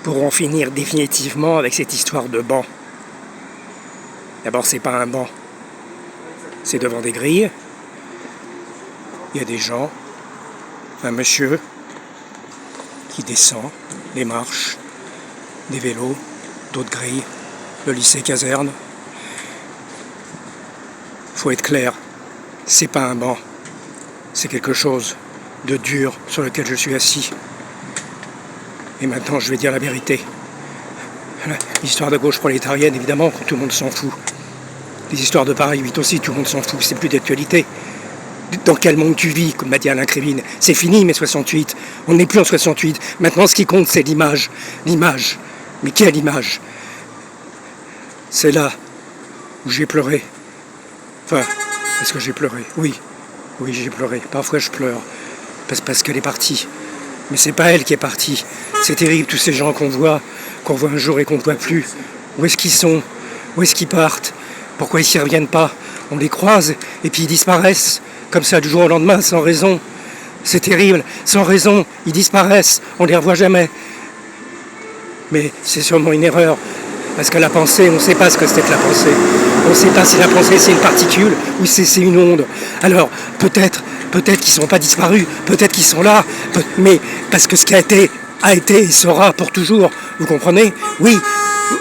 pour en finir définitivement avec cette histoire de banc. D'abord, c'est pas un banc, c'est devant des grilles. Il y a des gens, un monsieur qui descend les marches, des vélos, d'autres grilles, le lycée caserne. Faut être clair, c'est pas un banc, c'est quelque chose de dur sur lequel je suis assis. Et maintenant, je vais dire la vérité. L'histoire de gauche prolétarienne, évidemment, tout le monde s'en fout. Les histoires de Paris 8 aussi, tout le monde s'en fout, c'est plus d'actualité. Dans quel monde tu vis, comme m'a dit Alain Krivine? C'est fini, mai 68. On n'est plus en 68. Maintenant, ce qui compte, c'est l'image. L'image. Mais quelle image? C'est là où j'ai pleuré. Enfin, est-ce que j'ai pleuré? Oui, j'ai pleuré. Parfois, je pleure. Parce qu'elle est partie. Mais c'est pas elle qui est partie. C'est terrible, tous ces gens qu'on voit un jour et qu'on ne voit plus. Où est-ce qu'ils sont? Où est-ce qu'ils partent? Pourquoi ils s'y reviennent pas? On les croise et puis ils disparaissent. Comme ça, du jour au lendemain, sans raison. C'est terrible, sans raison. Ils disparaissent, on les revoit jamais. Mais c'est sûrement une erreur. Parce que la pensée, on ne sait pas ce que c'est que la pensée. On ne sait pas si la pensée c'est une particule ou si c'est une onde. Alors, peut-être qu'ils ne sont pas disparus, peut-être qu'ils sont là, mais parce que ce qui a été et sera pour toujours. Vous comprenez? Oui,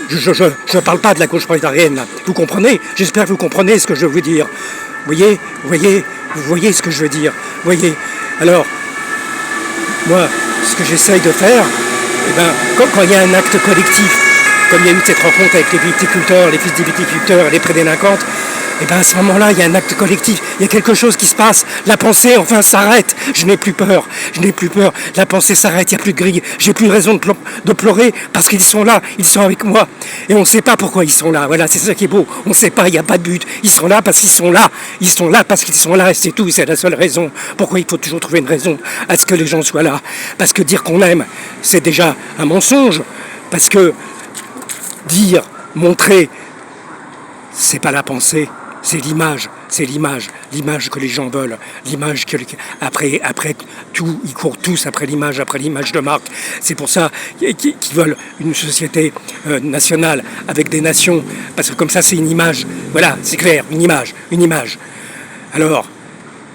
je ne parle pas de la gauche prolétarienne, là. Vous comprenez? J'espère que vous comprenez ce que je veux dire. Vous voyez ce que je veux dire. Voyez. Alors, moi, ce que j'essaye de faire, quand il y a un acte collectif, comme il y a eu cette rencontre avec les viticulteurs, les fils des viticulteurs et les prédélinquantes, à ce moment-là, il y a un acte collectif, il y a quelque chose qui se passe, la pensée enfin s'arrête, je n'ai plus peur, la pensée s'arrête, il n'y a plus de grille, j'ai plus raison de pleurer parce qu'ils sont là, ils sont avec moi, et on ne sait pas pourquoi ils sont là, voilà, c'est ça qui est beau, on ne sait pas, il n'y a pas de but, ils sont là parce qu'ils sont là, et c'est tout, c'est la seule raison. Pourquoi il faut toujours trouver une raison à ce que les gens soient là? Parce que dire qu'on aime, c'est déjà un mensonge, parce que dire, montrer, c'est pas la pensée, c'est l'image que les gens veulent, l'image que après tout, ils courent tous après l'image de marque. C'est pour ça qu'ils veulent une société nationale avec des nations, parce que comme ça c'est une image, voilà, c'est clair, une image. Alors,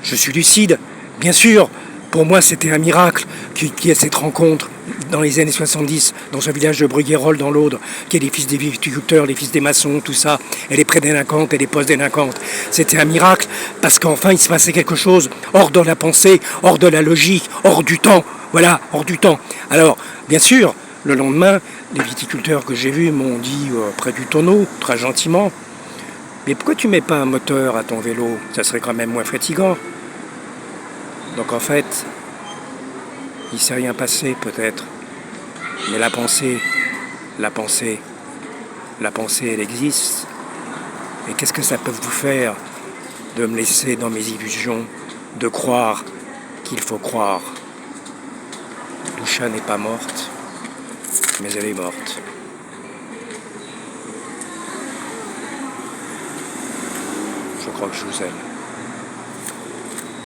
je suis lucide, bien sûr. Pour moi, c'était un miracle qu'il y ait cette rencontre dans les années 70, dans ce village de Bruguérolles, dans l'Aude, qui est les fils des viticulteurs, les fils des maçons, tout ça, et les prédélinquantes et les post-délinquantes. C'était un miracle, parce qu'enfin, il se passait quelque chose hors de la pensée, hors de la logique, hors du temps. Voilà, hors du temps. Alors, bien sûr, le lendemain, les viticulteurs que j'ai vus m'ont dit, près du tonneau, très gentiment, « Mais pourquoi tu mets pas un moteur à ton vélo? Ça serait quand même moins fatigant. » Donc en fait, il ne s'est rien passé peut-être, mais la pensée, elle existe. Et qu'est-ce que ça peut vous faire de me laisser dans mes illusions, de croire qu'il faut croire? Doucha n'est pas morte, mais elle est morte. Je crois que je vous aime.